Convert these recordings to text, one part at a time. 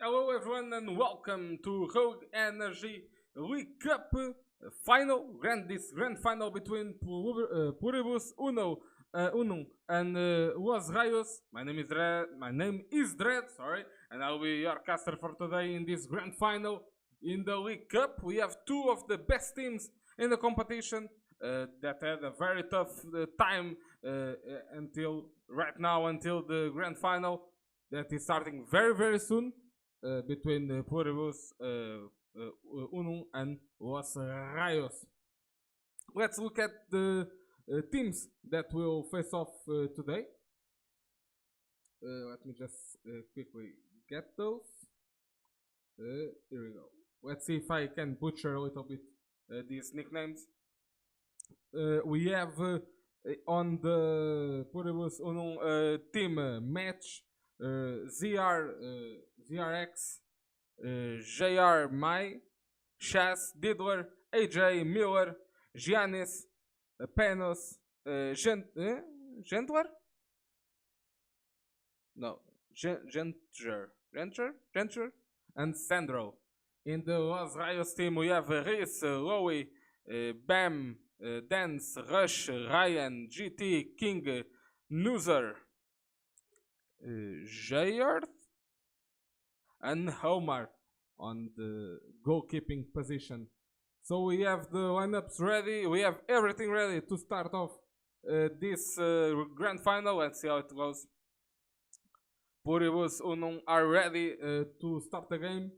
Hello everyone and welcome to Rogue Energy League Cup final, this grand final between Pluribus, Unum and Los Rayos. My name is Dread, sorry, and I'll be your caster for today in this grand final in the League Cup. We have two of the best teams in the competition that had a very tough time until right now, until the grand final that is starting very soon. Between Pluribus, Unum and Los Rayos. Let's look at the teams that will face off today. Let me just quickly get those. Here we go. Let's see if I can butcher a little bit these nicknames. We have on the Pluribus Unum team match ZRX, JR Mai, Chas, Diddler, AJ Miller, Giannis, Panos, Gentler? No, Gentler, and Sandro. In the Los Rayos team we have Rhys, Lowy, Bam, Dance, Rush, Ryan, GT, King, Noozer, Jayard and Homer on the goalkeeping position. So we have the lineups ready. We have everything ready to start off this grand final. Let's see how it goes. Pluribus Unum are ready to start the game.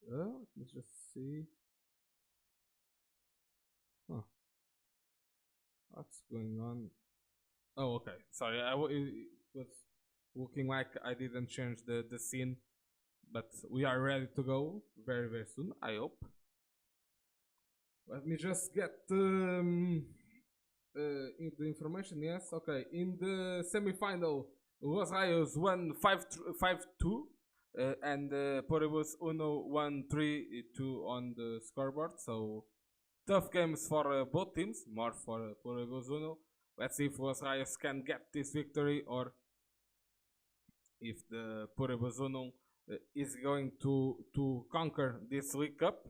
Let me just see. What's going on? Oh, okay. Sorry, it was looking like I didn't change the scene, but we are ready to go very soon, I hope. Let me just get the information. Yes, okay. In the semi-final, Los Rayos won 5-2, and Pluribus Uno won 3-2 on the scoreboard. So tough games for both teams, more for Pluribus Uno. Let's see if Los Rayos can get this victory or if the Pluribus Uno is going to conquer this League Cup.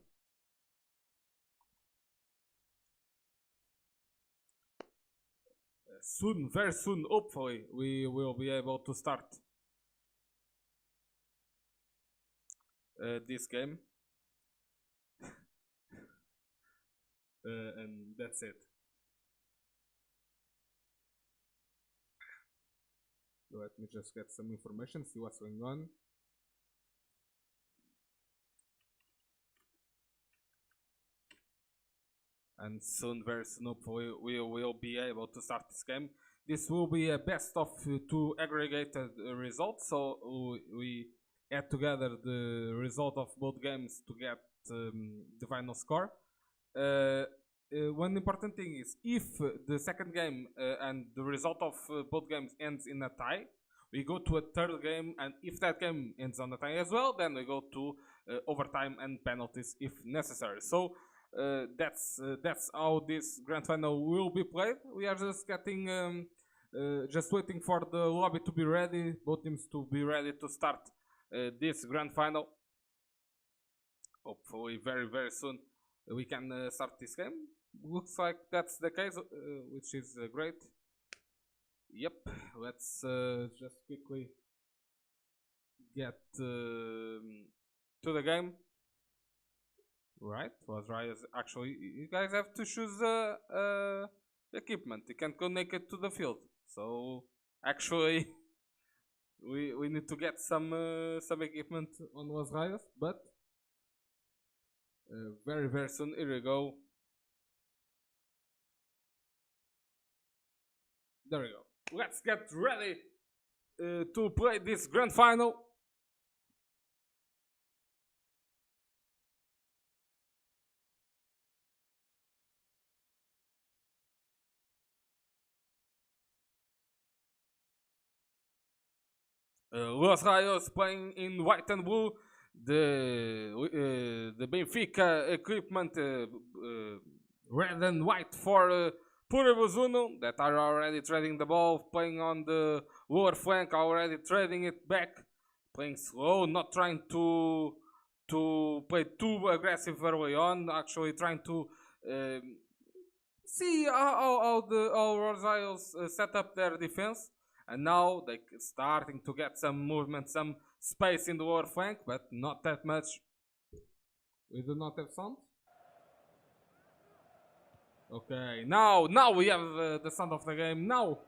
Soon, very soon, hopefully, we will be able to start this game. And that's it. Let me just get some information, see what's going on. And soon, very soon, hopefully, we will be able to start this game. This will be a best of two aggregated results, so we add together the result of both games to get the final score. One important thing is if the second game and the result of both games ends in a tie, we go to a third game, and if that game ends on a tie as well, then we go to overtime and penalties if necessary. So that's how this grand final will be played. We are just getting just waiting for the lobby to be ready, both teams to be ready to start this grand final. Hopefully very soon we can start this game. Looks like that's the case, which is great. Yep, let's just quickly get to the game. Right, Los Rayos. Actually, you guys have to choose equipment. You can't go naked to the field. So actually, we need to get some equipment on Los Rayos, but very soon. Here we go. There we go. Let's get ready to play this grand final. Los Rayos playing in white and blue. The Benfica equipment red and white for Pluribus Unum that are already trading the ball, playing on the lower flank, already trading it back, playing slow, not trying to play too aggressive early on, actually trying to see how Rayos set up their defense, and now they starting to get some movement, some space in the lower flank, but not that much. We do not have sound. Okay, now we have the sound of the game. Now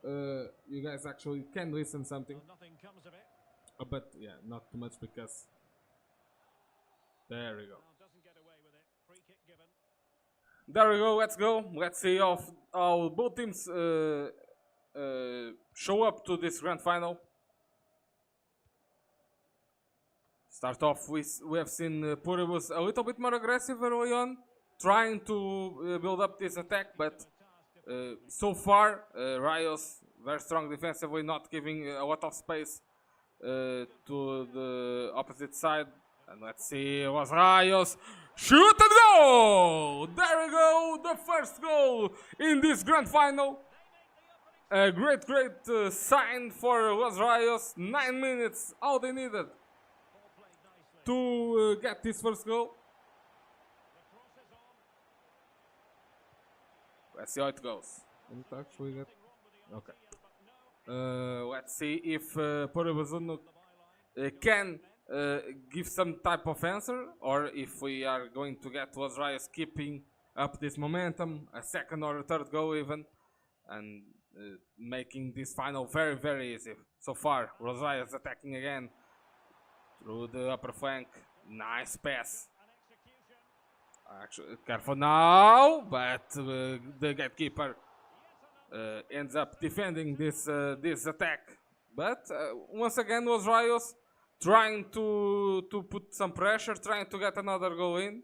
you guys actually can listen something. Well, nothing comes of it. But yeah, not too much because there we go. Well, doesn't get away with it. Free kick given. There we go. Let's go. Let's see how both teams show up to this grand final. Start off, we have seen Pluribus a little bit more aggressive early on, trying to build up this attack, but so far, Rayos very strong defensively, not giving a lot of space to the opposite side. And let's see, it was Rayos. Shoot and go! There we go, the first goal in this grand final. A great sign for Los Rayos. 9 minutes, all they needed to get this first goal. Let's see how it goes. Okay. Let's see if Pluribus can give some type of answer, or if we are going to get Los Rayos keeping up this momentum, a second or a third goal even, and making this final very easy. So far, Los Rayos attacking again through the upper flank. Nice pass. Actually, careful now, but the gatekeeper ends up defending this attack. But once again, Los Rayos trying to put some pressure, trying to get another goal in.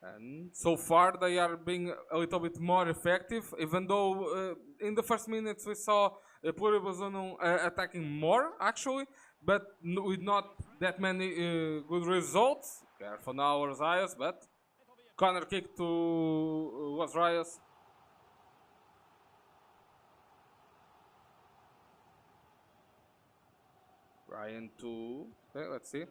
And so far they are being a little bit more effective, even though in the first minutes we saw Pluribus attacking more actually, but with not that many good results. Careful now, Rayos, but corner kick to Los Rayos. Ryan to, okay, let's see.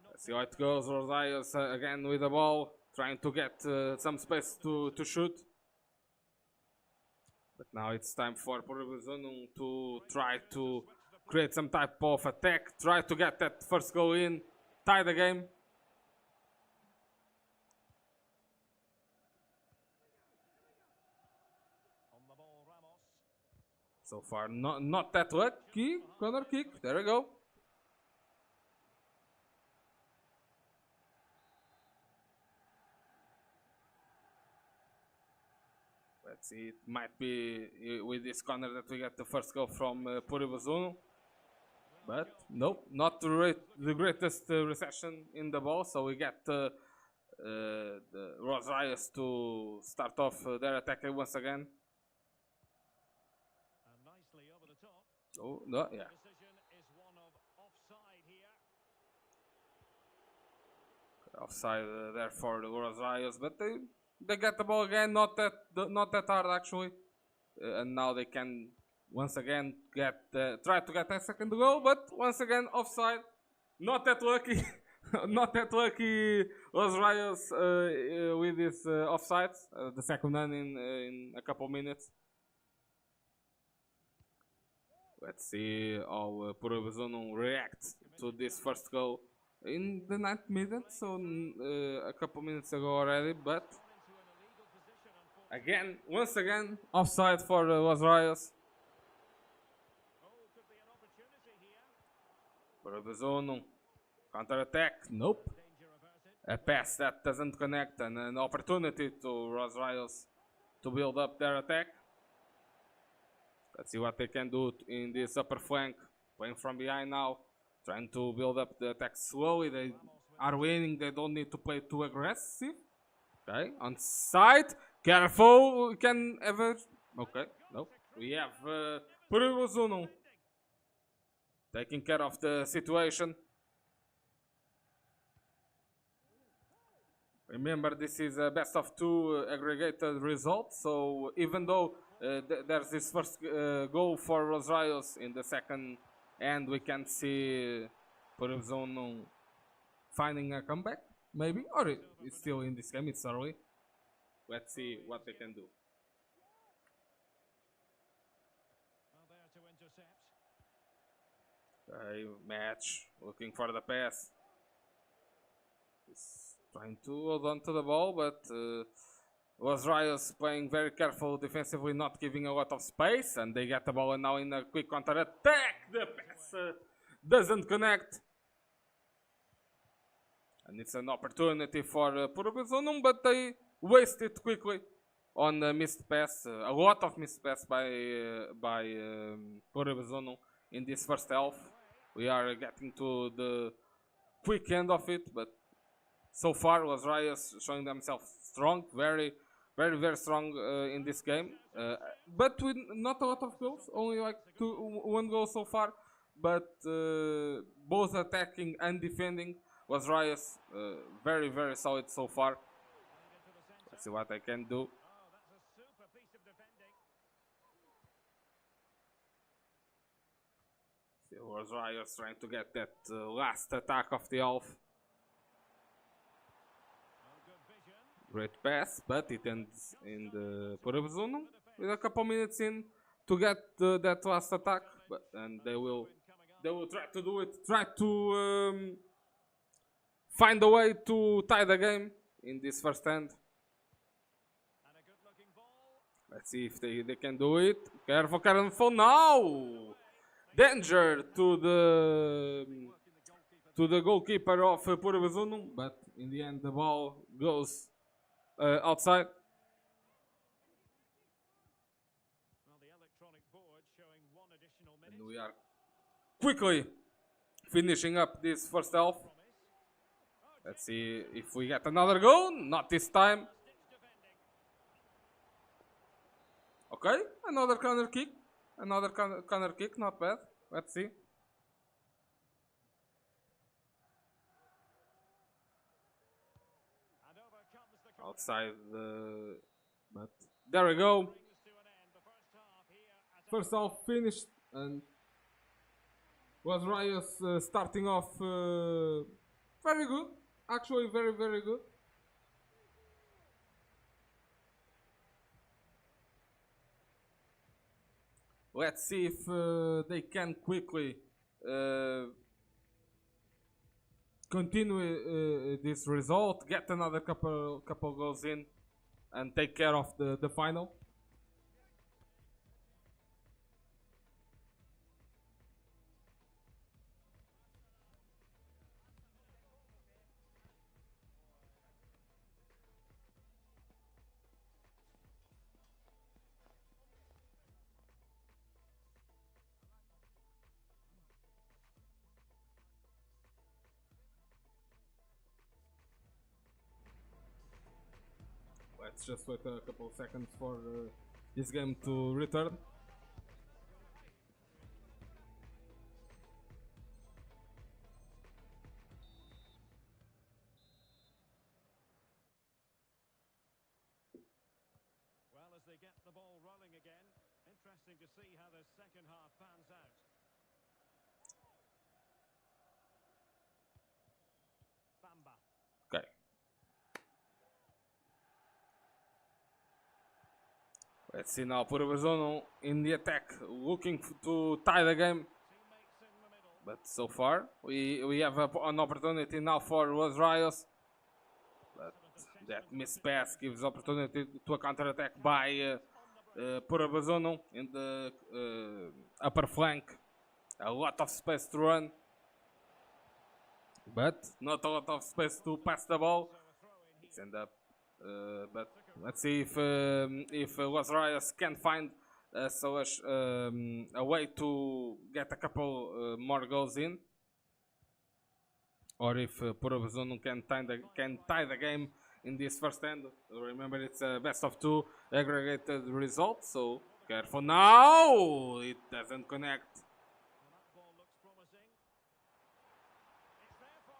Let's see how it goes. Rayos again with the ball, trying to get some space to shoot. But now it's time for Pluribus to try to create some type of attack, try to get that first goal in, tie the game. So far, not that lucky. Corner kick. There we go. Let's see. It might be with this corner that we get the first goal from Pluribus. But nope, not the greatest reception in the ball. So we get the Rayos to start off their attack once again. Oh, no, yeah. Offside there for the Rayos, but they get the ball again, not that hard actually, and now they can once again try to get that second goal, but once again offside. Not that lucky, not that lucky Los Rayos with this offsides. The second one in a couple minutes. Let's see how Pluribus reacts to this first goal in the 9th minute, so a couple minutes ago already, but again, once again, offside for Los Rayos. Pluribus counter attack, nope. A pass that doesn't connect, and an opportunity to Los Rayos to build up their attack. Let's see what they can do in this upper flank. Playing from behind now. Trying to build up the attack slowly. They are winning. They don't need to play too aggressive. Okay, on side. Careful. We can ever. Okay, nope. We have Pluribus taking care of the situation. Remember, this is a best of two aggregated result, so even though there's this first goal for Los Rayos in the second end, we can see Pluribus finding a comeback, maybe, or it's still in this game, it's early. Let's see what they can do. There to intercept. Okay, match, looking for the pass. He's trying to hold on to the ball, but was Rayos playing very careful defensively, not giving a lot of space, and they get the ball and now in a quick counter attack. The pass doesn't connect. And it's an opportunity for Pluribus, but they waste it quickly on a missed pass. A lot of missed pass by Pluribus in this first half. We are getting to the quick end of it, but so far was Rayos showing themselves strong, very strong in this game. But with not a lot of goals, only like one goal so far. But both attacking and defending was Rayos very solid so far. Let's see what I can do. Oh, that's a super piece of defending. Still was Rayos trying to get that last attack of the half. Oh, good vision. Great pass, but it ends in the Pluribus with a couple minutes in to get that last attack. And they will try to do it, try to find a way to tie the game in this first end. And a good looking ball. Let's see if they can do it. Careful now! Danger to the goalkeeper of Pluribus, but in the end the ball goes outside. Well, the electronic board showing one additional minute. And we are quickly finishing up this first half. Let's see if we get another goal. Not this time. Okay, another corner kick. Another corner kick, not bad. Let's see. And over comes the Outside but there we go. brings to an end the first half here at First half finished, and was Rayos starting off very good. Actually, very good. Let's see if they can quickly continue this result, get another couple goals in, and take care of the final. Let's just wait a couple of seconds for this game to return. well as they get the ball rolling again. Interesting to see how the second half pans out. Bamba. Okay. Let's see now Pluribus in the attack, looking to tie the game. Teammates in the middle. But so far, we have an opportunity now for Los Rayos. But that missed pass gives opportunity to a counter attack by Pluribus in the upper flank. A lot of space to run, but not a lot of space to pass the ball. It's end up, but let's see if Los Rayos can find a way to get a couple more goals in, or if Pluribus can tie the game in this first end. Remember, it's a best of two aggregated result, so careful now. It doesn't connect. Well, that ball looks promising. It's there for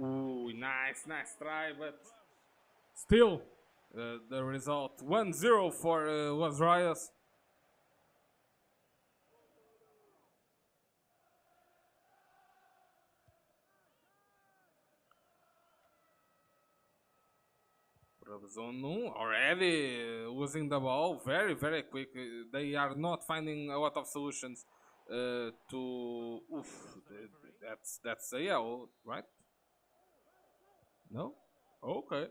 him. Ooh, nice try, but Still, the result 1-0 for was Rayos. Unum already losing the ball very, very quick. They are not finding a lot of solutions to. Oof, that's a yellow, right? No? Okay.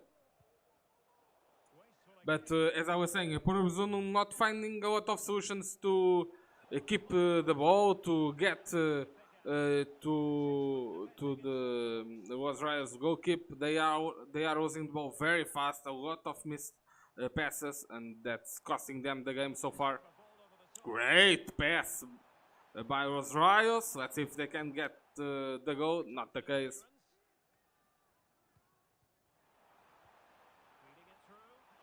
But as I was saying, Pluribus Unum not finding a lot of solutions to keep the ball, to get to the was Rayos goal keep. They are losing the ball very fast. A lot of missed passes, and that's costing them the game so far. Great pass by Los Rayos. Let's see if they can get the goal. Not the case.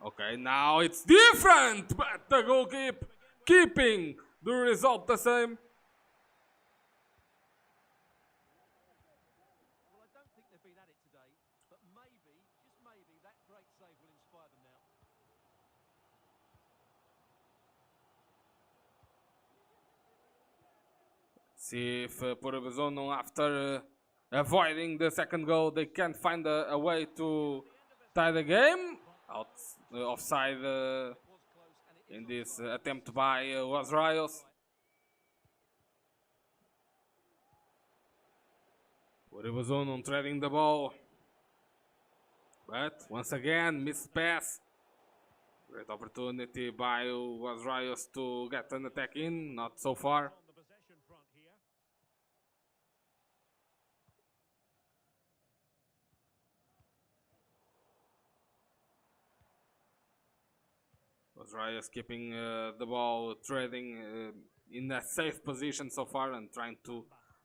Okay, now it's different, but the goal keeping the result the same. Well, I don't think they've been at it today, but maybe, just maybe, that great save will inspire them now. See if Pluribus Unum, after avoiding the second goal, they can find a way to tie the game. Offside in this attempt by Los Rayos. Pluribus Unum treading the ball. But once again, missed pass. Great opportunity by Los Rayos to get an attack in. Not so far. On the possession front here. Los Rayos keeping the ball, trading in a safe position so far and trying to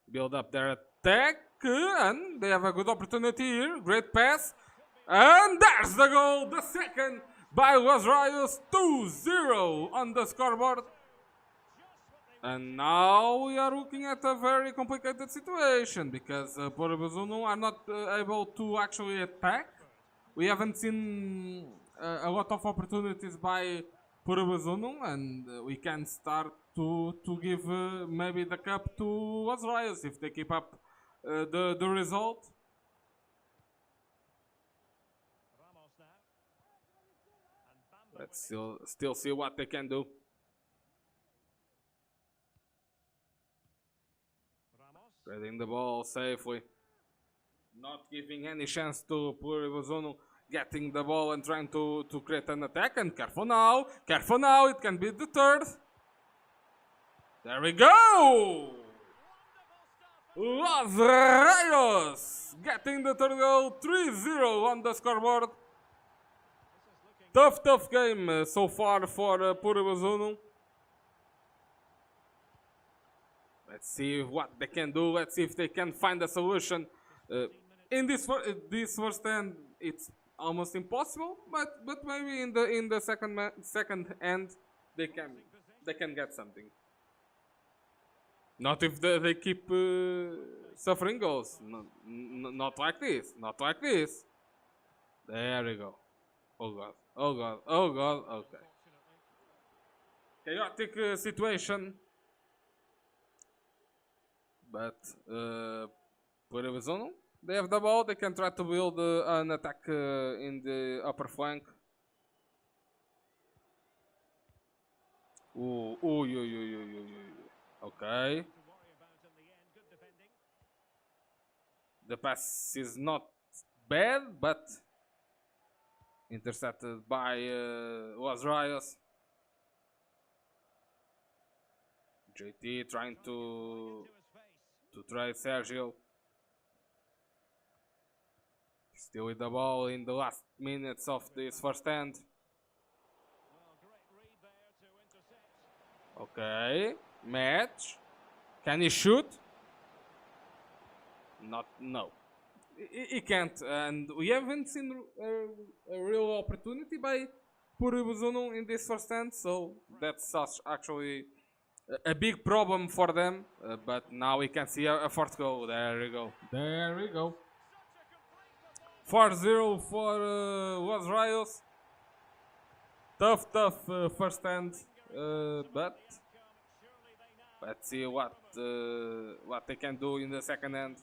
build up their attack. And they have a good opportunity here. Great pass. And there's the goal. The second by Los Rayos. 2-0 on the scoreboard. And now we are looking at a very complicated situation because Pluribus Unum are not able to actually attack. We haven't seen a lot of opportunities by Pluribus Unum, and we can start to give maybe the cup to Los Rayos if they keep up the result. Ramos now. And Bamba Let's with it. still see what they can do. Ramos. Trading the ball safely. Not giving any chance to Pluribus Unum getting the ball and trying to create an attack. And careful now, it can be the third. There we go! Los Rayos getting the third goal, 3-0 on the scoreboard. Tough game so far for Pluribus Unum. Let's see what they can do. Let's see if they can find a solution. In this first end, it's almost impossible, but maybe in the second end they can get something. Not if they keep suffering goals. Not like this. Not like this. There we go. Oh god. Oh god. Oh god. Okay. Chaotic situation. But Pluribus Unum, they have the ball. They can try to build an attack in the upper flank. Ooh. Okay. The pass is not bad, but intercepted by Los Rayos. JT trying to try Sergio. Still with the ball in the last minutes of this first end. Okay, match. Can he shoot? No. He can't, and we haven't seen a real opportunity by Pluribus Unum in this first end, so that's actually a big problem for them. But now we can see a fourth goal. There we go. 4-0 for was Rayos. Tough first hand, but let's see what they can do in the second hand.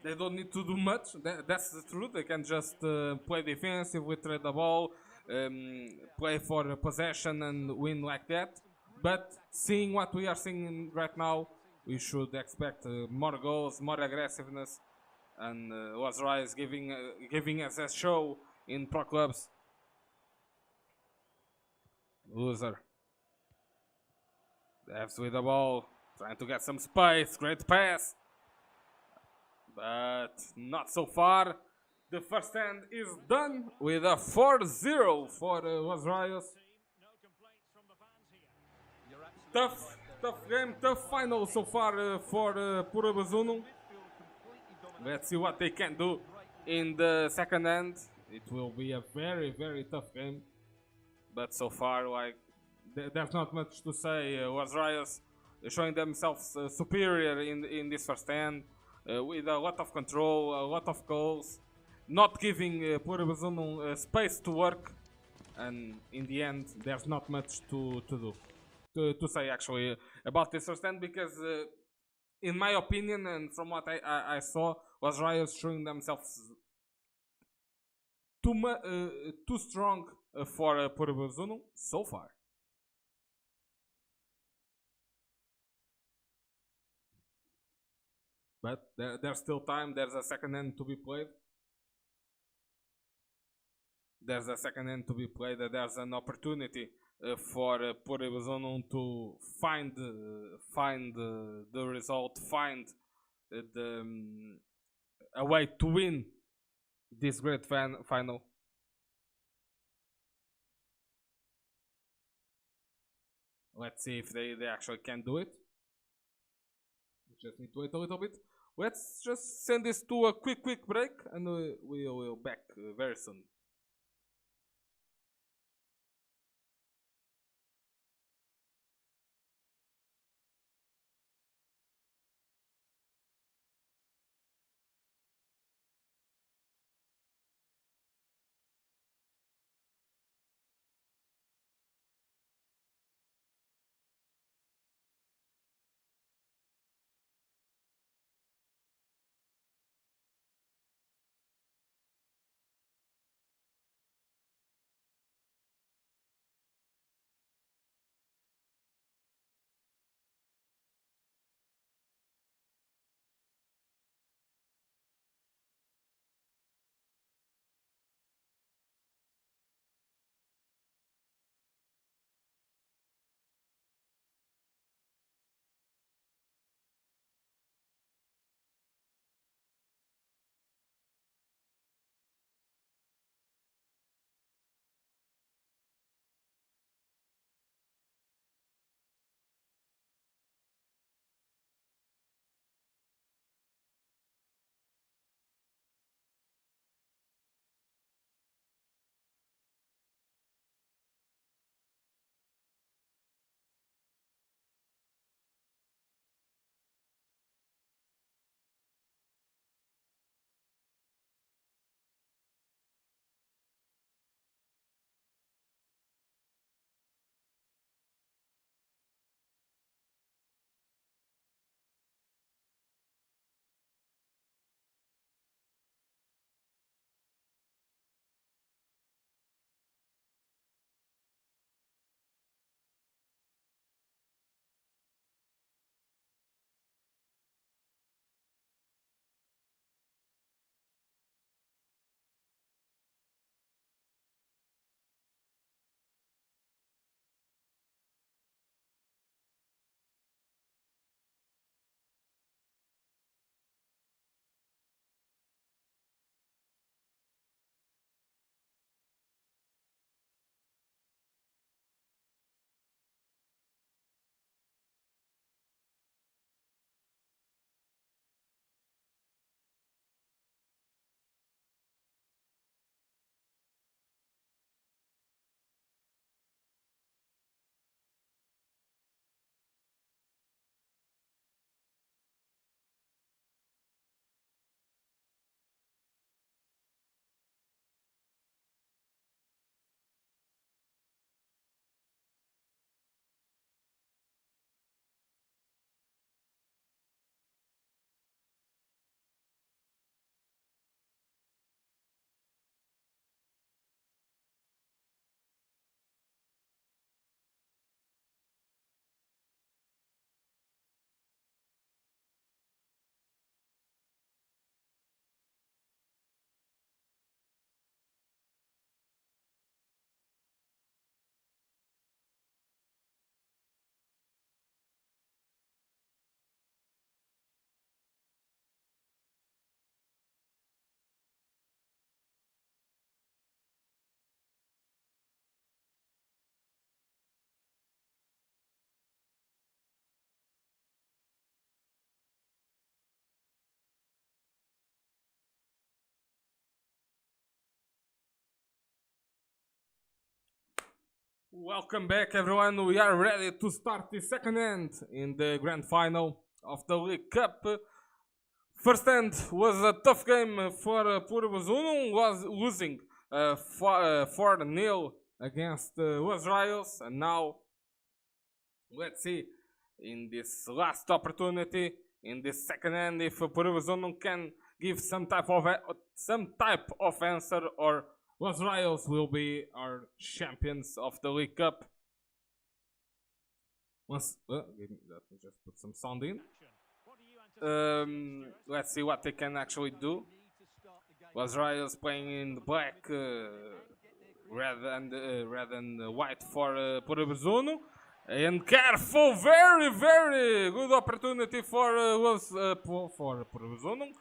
They don't need to do much. That's the truth. They can just play defensively, trade the ball, play for possession, and win like that. But seeing what we are seeing right now, we should expect more goals, more aggressiveness, and was Rise giving us a show in pro clubs. Loser. Devs with the ball, trying to get some space. Great pass, but not so far. The first hand is done with a 4-0 for was Rayos. Tough game, tough final so far for Pluribus Unum. Let's see what they can do in the second hand. It will be a very tough game. But so far, like, there's not much to say. Was Rayos showing themselves superior in this first hand with a lot of control, a lot of goals, not giving Pluribus Unum space to work. And in the end, there's not much to do. To say actually about this first hand, because in my opinion and from what I saw, was Rayos showing themselves too strong for Pluribus Unum so far. But there's still time. There's a second hand to be played. There's an opportunity for Pluribus Unum to find the result, find a way to win this great final. Let's see if they actually can do it. We just need to wait a little bit. Let's just send this to a quick break, and we will back very soon. Welcome back, everyone. We are ready to start the second end in the grand final of the League Cup. First end was a tough game for Pluribus. Unum was losing 4-0 against was Rayos, and now let's see in this last opportunity in this second end if Pluribus Unum can give some type of answer, or was Rayos will be our champions of the League Cup. Let me just put some sound in. Let's see what they can actually do. Was Rayos playing in the black, red and white for Pluribus Unum. And careful, very good opportunity for Pluribus Unum.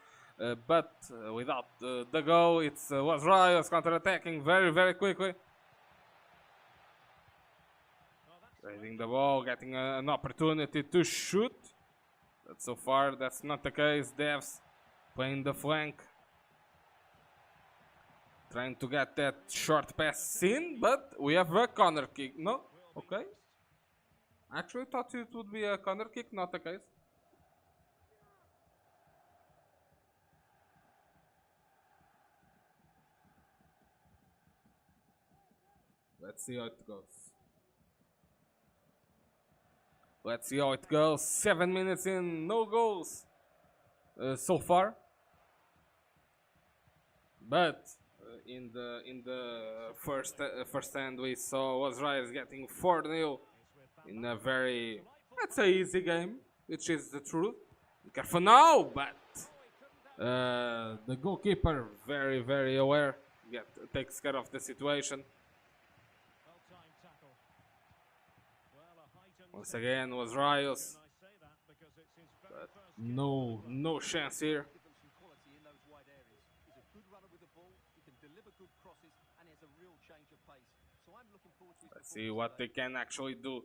But without the goal, it was Rayos counter-attacking very quickly. Raising the ball, getting an opportunity to shoot. But so far, that's not the case. Devs playing the flank. Trying to get that short pass in, but we have a corner kick. No? Okay. Actually thought it would be a corner kick, not the case. Let's see how it goes. Let's see how it goes. 7 minutes in, no goals so far. But in the first end we saw was Rayos getting 4-0 in a very, let's say, easy game, which is the truth. Be careful now, but the goalkeeper very aware, takes care of the situation. Once again was Rayos, but no chance here. Let's see what they can actually do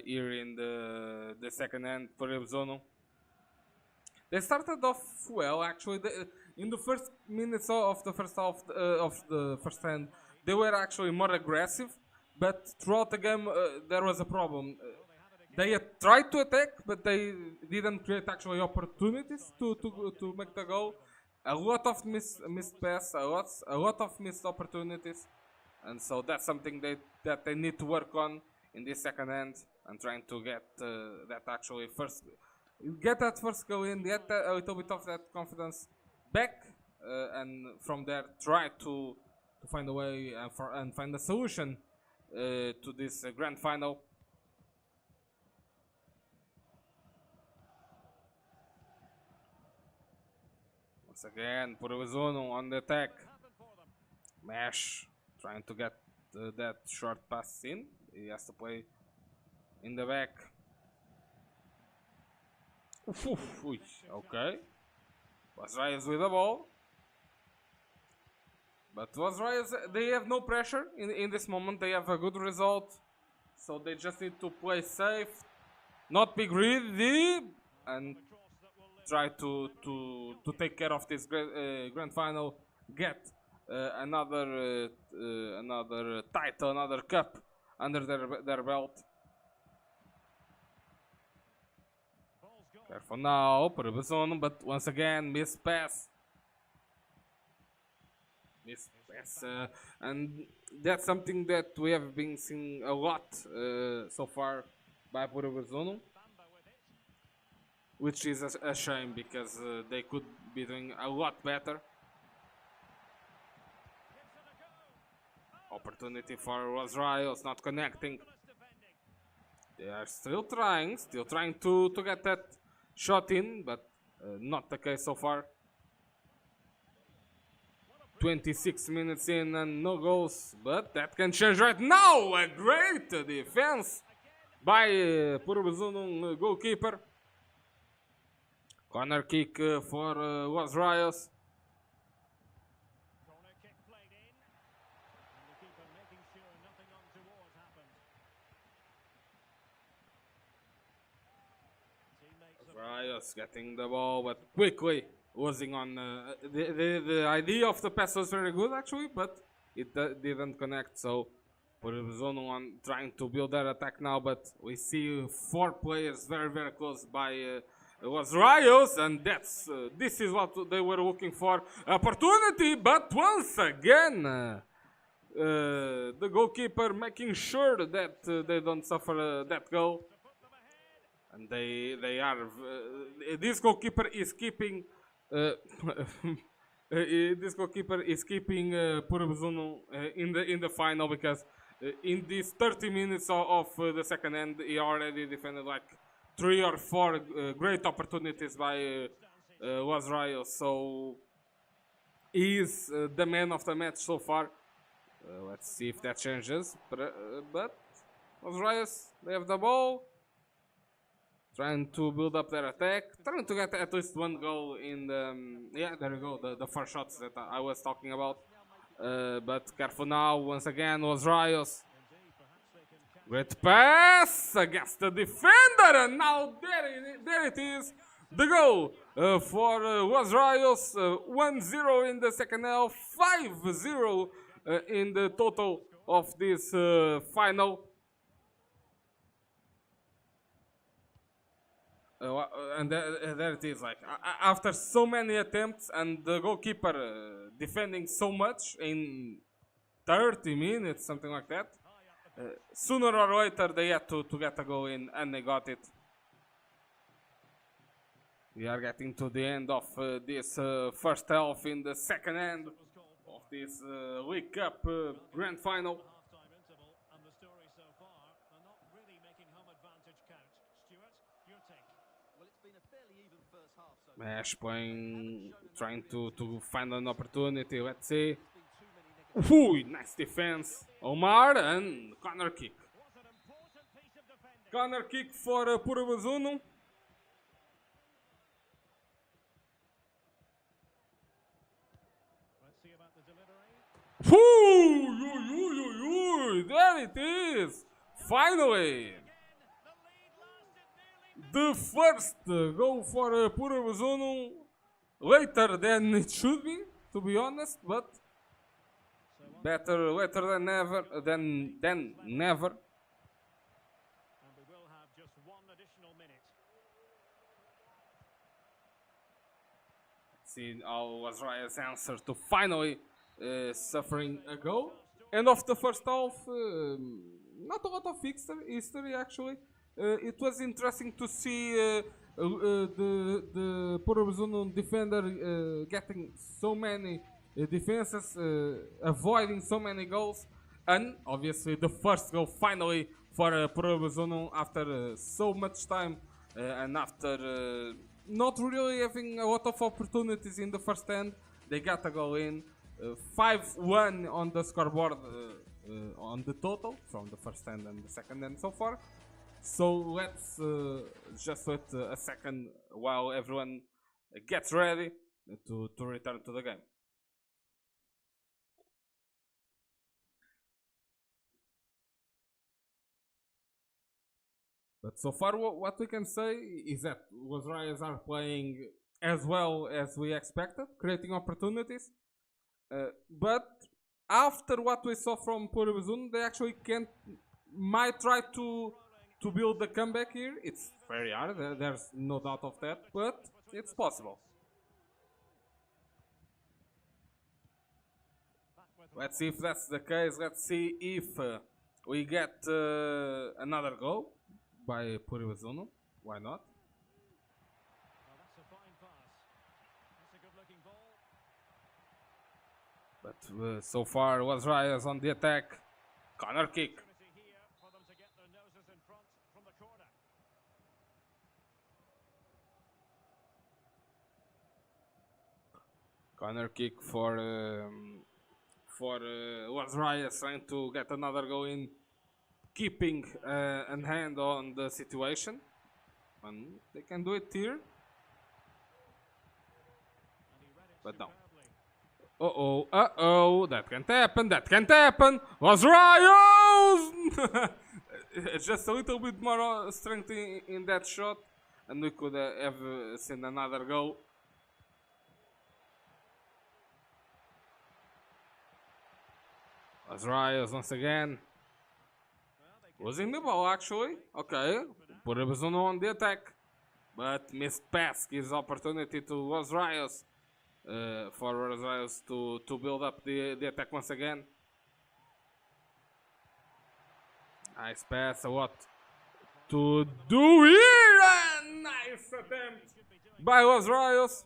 here in the second end for Pluribus Unum. They started off well, actually. In the first minutes of the first half of the first end, they were actually more aggressive. But throughout the game, there was a problem. They had tried to attack, but they didn't create actually opportunities to make the goal. A lot of missed pass, a lot of missed opportunities, and so that's something that they need to work on in this second end, and trying to get that actually get that first goal in, get a little bit of that confidence back, and from there try to find a way and find a solution to this grand final. Once again, Pluribus Unum on the attack. Mesh trying to get that short pass in. He has to play in the back. Okay. Was Rayos with the ball. But was Rayos, they have no pressure in this moment. They have a good result. So they just need to play safe, not be greedy, and try to take care of this grand final, get another title, another cup under their belt. Careful now, Pluribus Unum, but once again, miss pass. And that's something that we have been seeing a lot so far by Pluribus Unum, which is a shame because they could be doing a lot better. Opportunity for was Rayos, not connecting. They are still trying to get that shot in, but not the case so far. 26 minutes in and no goals, but that can change right now. A great defense by Pluribus Unum goalkeeper. Corner kick for was Rayos. Corner kick played in. And the keeper making sure nothing untoward happened. Rayos getting the ball, but quickly losing on the idea of the pass was very good actually, but it didn't connect. So Pluribus on trying to build their attack now, but we see 4 players very close by. It was Rayos, and this is what they were looking for. Opportunity, but once again, the goalkeeper making sure that they don't suffer that goal. And they are. This goalkeeper is keeping. This goalkeeper is keeping Pluribus in the final because in these 30 minutes of the second end, he already defended like 3 or 4 great opportunities by was Rayos. So he is the man of the match so far. Let's see if that changes. But was Rayos, they have the ball. Trying to build up their attack, trying to get at least 1 goal in the yeah, there you go, the 4 shots that I was talking about. But careful now, once again was Rayos. Great pass against the defender, and now there it is, the goal for was Rayos. 1-0 in the second half, 5-0 in the total of this final. And there it is, like after so many attempts and the goalkeeper defending so much in 30 minutes, something like that, sooner or later they had to get a goal in, and they got it. We are getting to the end of this first half in the second end of this League Cup Grand Final. Mesh playing, trying to find an opportunity. Let's see. Ooh, nice defense. Omar and corner kick. Corner kick for Pluribus Unum. Ooh, there it is. Finally. The first goal for Pluribus Unum, later than it should be, to be honest, but better later than never. Than never. And we will have just 1 additional minute. See how was Rayos' answer to finally suffering a goal. End of the first half, not a lot of history actually. It was interesting to see the Pluribus Unum defender getting so many defenses, avoiding so many goals, and obviously the first goal finally for Pluribus Unum after so much time and after not really having a lot of opportunities in the first end. They got a goal in, 5-1 on the scoreboard on the total from the first end and the second end so far. So let's just wait a second while everyone gets ready to return to the game. But so far what we can say is that was Rayos are playing as well as we expected, creating opportunities. But after what we saw from Pluribus Unum, they actually might try to build the comeback here. It's very hard, there's no doubt of that, but it's possible. Let's see if that's the case. Let's see if we get another goal by Pluribus Unum. Why not? Well, that's a fine pass. That's a good-looking ball. But so far was Rayos on the attack. Corner kick. Corner kick for was Rayos trying to get another goal in, keeping an hand on the situation, and they can do it here. But no. That can't happen. Was Rayos! Just a little bit more strength in that shot, and we could have seen another goal. Was Rayos once again. Losing the ball actually. Okay. Pluribus on the attack. But missed pass gives opportunity to Los Rayos. For Los Rayos to build up the attack once again. Nice pass. What to do here? Nice attempt by Los Rayos.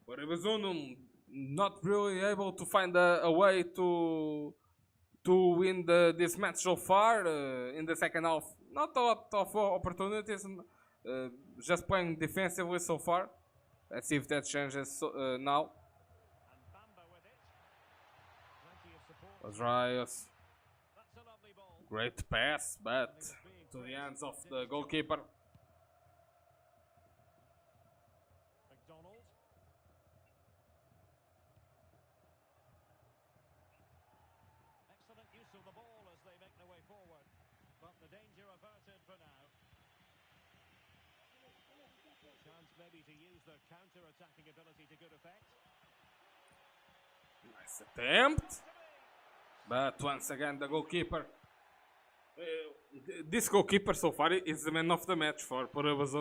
But it was Unum not really able to find a way to win this match so far in the second half. Not a lot of opportunities, just playing defensively so far. Let's see if that changes now. Los Rayos. Great pass, but to the hands of the goalkeeper. Excellent use of the ball as they make their way forward, but the danger averted for now. Chance maybe to use their counter-attacking ability to good effect. Nice attempt, but once again the goalkeeper. This goalkeeper so far is the man of the match for Pluribus.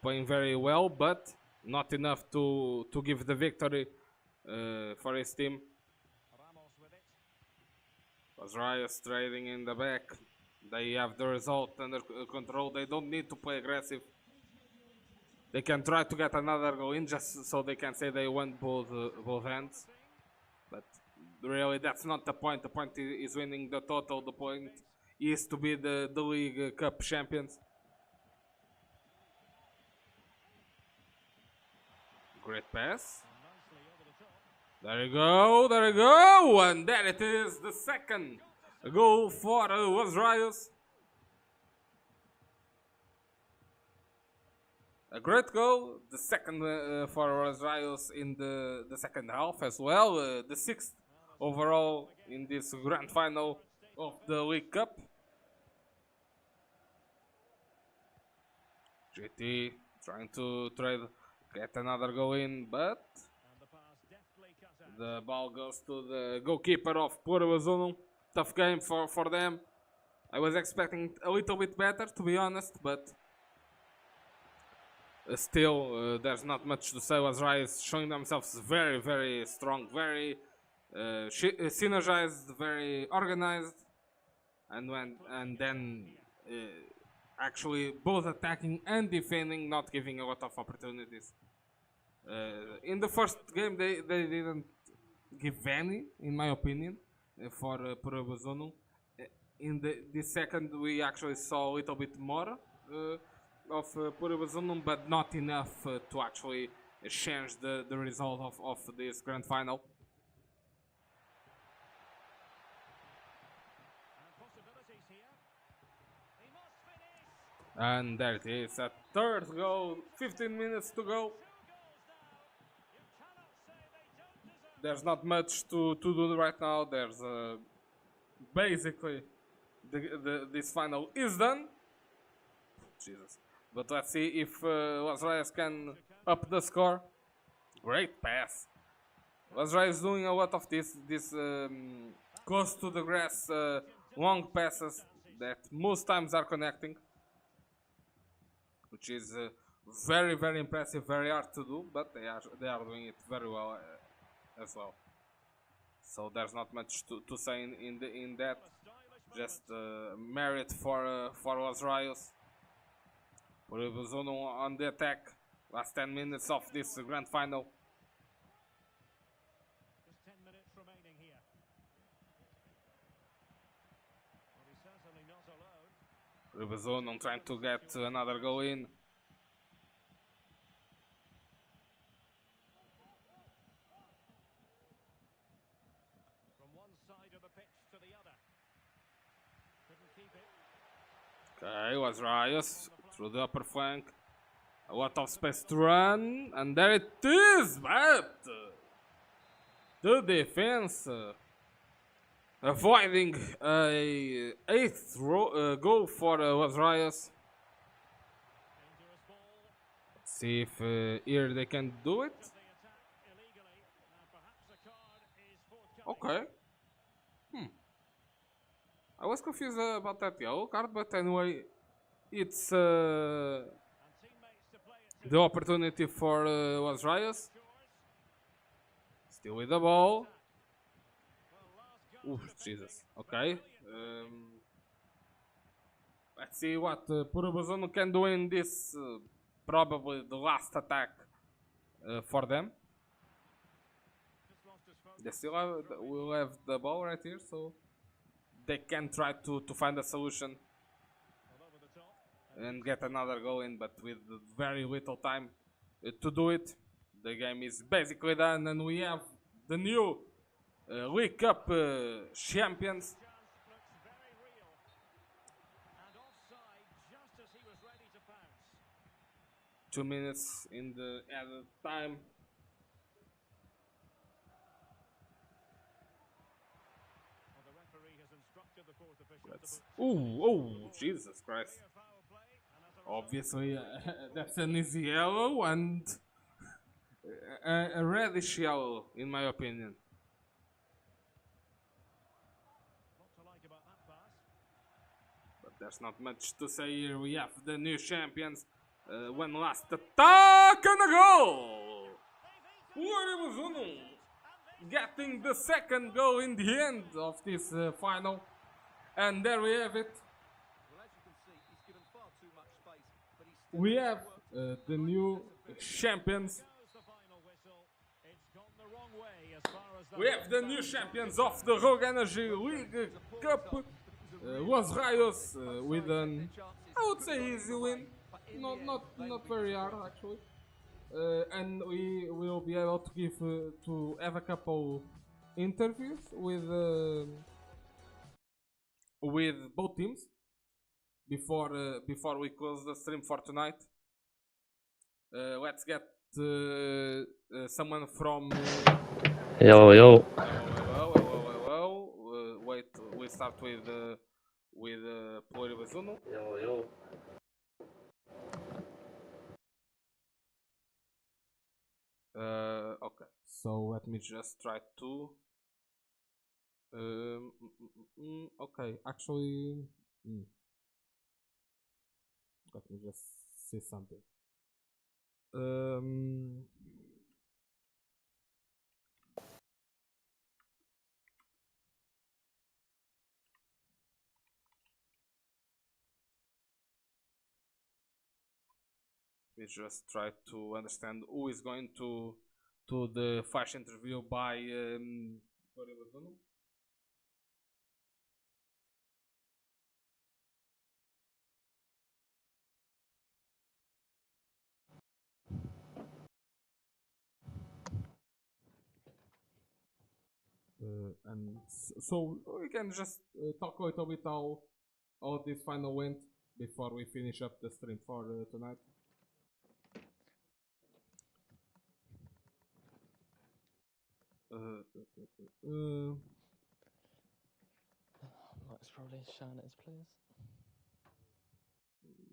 Playing very well, but not enough to give the victory for his team. Los Rayos trading in the back. They have the result under control. They don't need to play aggressive. They can try to get another goal in just so they can say they won both ends. But really, that's not the point. The point is winning the total. The point is to be the League Cup champions. Great pass. There you go, there you go, and there it is, the second goal for Los Rayos. A great goal, the second for Los Rayos in the second half as well, the sixth overall in this grand final of the League Cup. GT trying to get another goal in, but the ball goes to the goalkeeper of Pluribus. Tough game for them. I was expecting a little bit better, to be honest, but still, there's not much to say. Los Rayos showing themselves very, very strong, very synergized, very organized, and then actually both attacking and defending, not giving a lot of opportunities. In the first game, they didn't give any, in my opinion, for Pluribus. In the second, we actually saw a little bit more of Pluribus, but not enough to actually change the result of this grand final. And there it is, a third goal, 15 minutes to go. There's not much to do right now. There's basically this final is done. Jesus. But let's see if Los Rayos can up the score. Great pass. Los Rayos doing a lot of this close to the grass long passes that most times are connecting, which is very, very impressive, very hard to do, but they are doing it very well as well. So there's not much to say in that. Just merit for Los Rayos. Pluribus on the attack. Last 10 minutes of this grand final. Just 10 minutes remaining here. Well, he's certainly not alone. Pluribus trying to get another goal in. Okay, Los Rayos through the upper flank. A lot of space to run, and there it is, but the defense avoiding a 8th goal for Los Rayos. Let's see if here they can do it. Okay. I was confused about that yellow card, but anyway, it's the opportunity for was Rayos. Still with the ball. Ooh, Jesus. Okay. Let's see what Pluribus can do in this, probably the last attack for them. They still will have the ball right here, so they can try to find a solution and get another goal in, but with very little time to do it. The game is basically done, and we have the new League Cup champions. 2 minutes in the added time. Oh, Jesus Christ. Obviously, that's an easy yellow and a reddish yellow, in my opinion. But there's not much to say here. We have the new champions. One last attack and a goal! Pluribus Unum getting the second goal in the end of this final. And there we have it. We have the new champions. We have the new champions of the Rogue Energy League Cup. Was Rayos with an, I would say, easy win. Not very hard actually. And we will be able to have a couple interviews with both teams before we close the stream for tonight. Let's get someone from. Yo. Wait, we start with Pluribus Unum. Yo. Okay, so let me just try to. Okay, actually, let me just say something. We just try to understand who is going to the flash interview by Pluribus Unum. And so we can just talk a little bit how this final went before we finish up the stream for tonight. Mike's probably shouting at his players.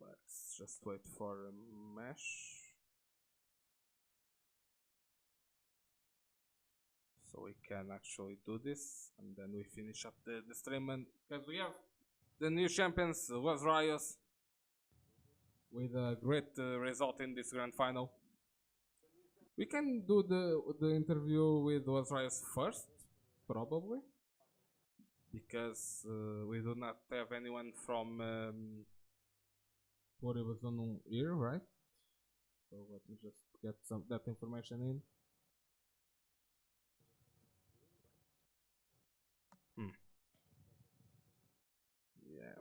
Let's just wait for a mesh. So we can actually do this, and then we finish up the stream, and because we have the new champions was Rayos with a great result in this grand final. We can do the interview with was Rayos first, probably, because we do not have anyone from Pluribus Unum here, right? So let me just get that information in. Yeah.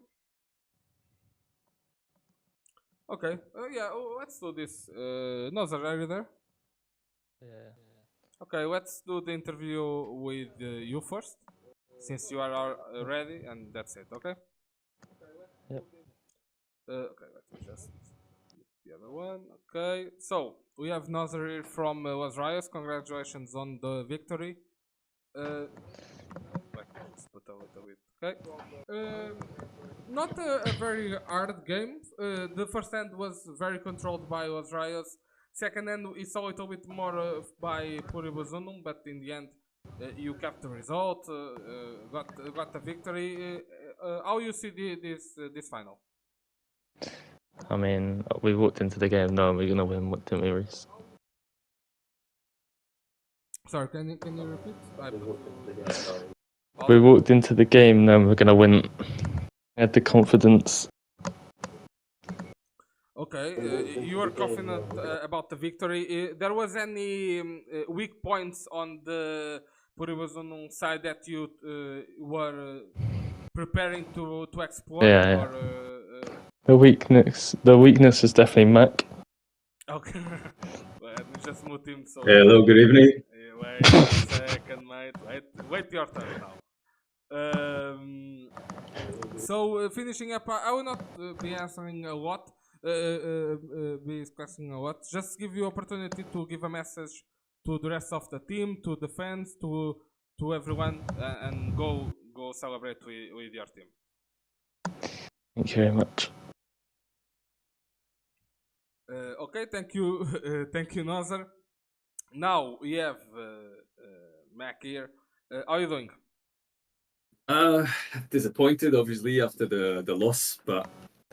Okay. Yeah. Let's do this. Nozar, are you there? Yeah. Okay. Let's do the interview with you first, since you are ready, and that's it. Okay. Yep. Okay. Let me just get the other one. Okay. So we have Nozar here from Was Rayos. Congratulations on the victory. Let's put a little bit. Okay. Not a very hard game. The first end was very controlled by Was Rayos. Second end we saw a little bit more by Pluribus Unum, but in the end You kept the result, got the victory. How you see this final? I mean, we walked into the game knowing we're gonna win, didn't we, Reese? Sorry, can you repeat? We walked into the game knowing we're gonna win. We had the confidence. Okay, you are confident about the victory. There was any weak points on the Pluribus side that you were preparing to exploit? Yeah, yeah. Or, The weakness is definitely Mac. okay, let me just mute him. So Hello, good evening. wait a second, mate. Wait your turn now. So finishing up, I will not be answering a lot, be discussing a lot. Just give you opportunity to give a message to the rest of the team, to the fans, to everyone, and go celebrate with your team. Thank you very much. Okay, thank you, thank you, Nazar. Now we have Mac here. How are you doing? Disappointed, obviously, after the loss, but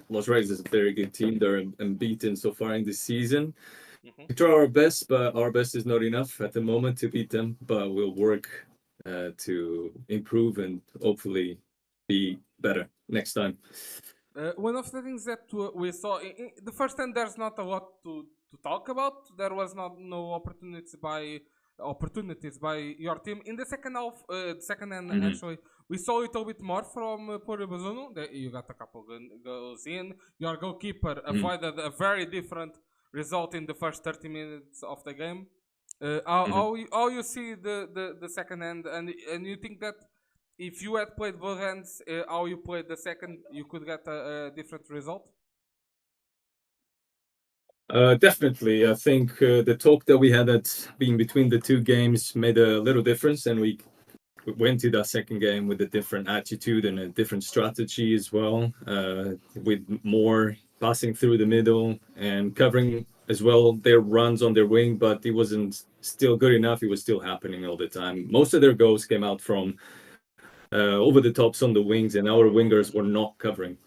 Los Reyes is a very good team. They're unbeaten so far in this season. We try our best, but our best is not enough at the moment to beat them. But we'll work to improve and hopefully be better next time. One of the things that we saw in the first time, there's not a lot to talk about. There was no opportunities by your team in the second half. The second end, actually, we saw a little bit more from Pluribus. You got a couple goals in. Your goalkeeper avoided a very different result in the first 30 minutes of the game. How you see the second end, and you think that if you had played both ends, how you played the second, you could get a different result? Definitely. I think the talk that we had at being between the two games made a little difference, and we went to that second game with a different attitude and a different strategy as well, with more passing through the middle and covering as well their runs on their wing, but it wasn't still good enough. It was still happening all the time. Most of their goals came out from over the tops on the wings, and our wingers were not covering.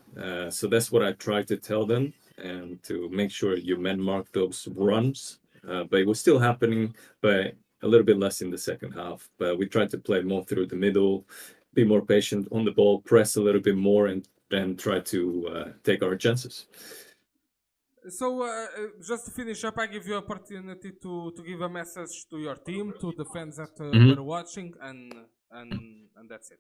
So that's what I tried to tell them, and to make sure you men mark those runs. But it was still happening, but a little bit less in the second half. But we tried to play more through the middle, be more patient on the ball, press a little bit more, and then try to take our chances. So just to finish up, I give you opportunity to give a message to your team, to the fans that were watching, and that's it.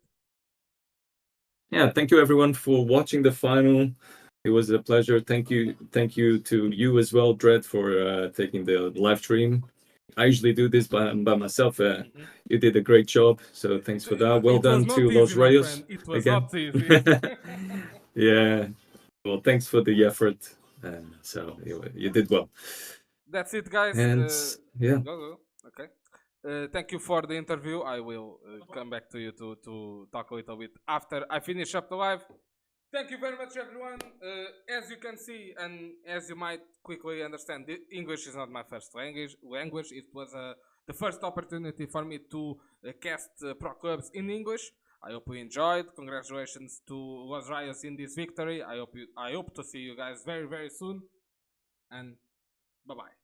Yeah, thank you everyone for watching the final. It was a pleasure. Thank you to you as well, Dread, for taking the live stream. I usually do this by myself. You did a great job, so thanks for that. Well done to Los Rayos. It was again. not easy. Yeah. Well, thanks for the effort. So you did well. That's it, guys. And yeah. Go. Okay. Thank you for the interview. I will come back to you to talk a little bit after I finish up the live. Thank you very much, everyone. As you can see, and as you might quickly understand, English is not my first language. It was the first opportunity for me to cast pro clubs in English. I hope you enjoyed. Congratulations to Los Rayos in this victory. I hope to see you guys very, very soon. And bye-bye.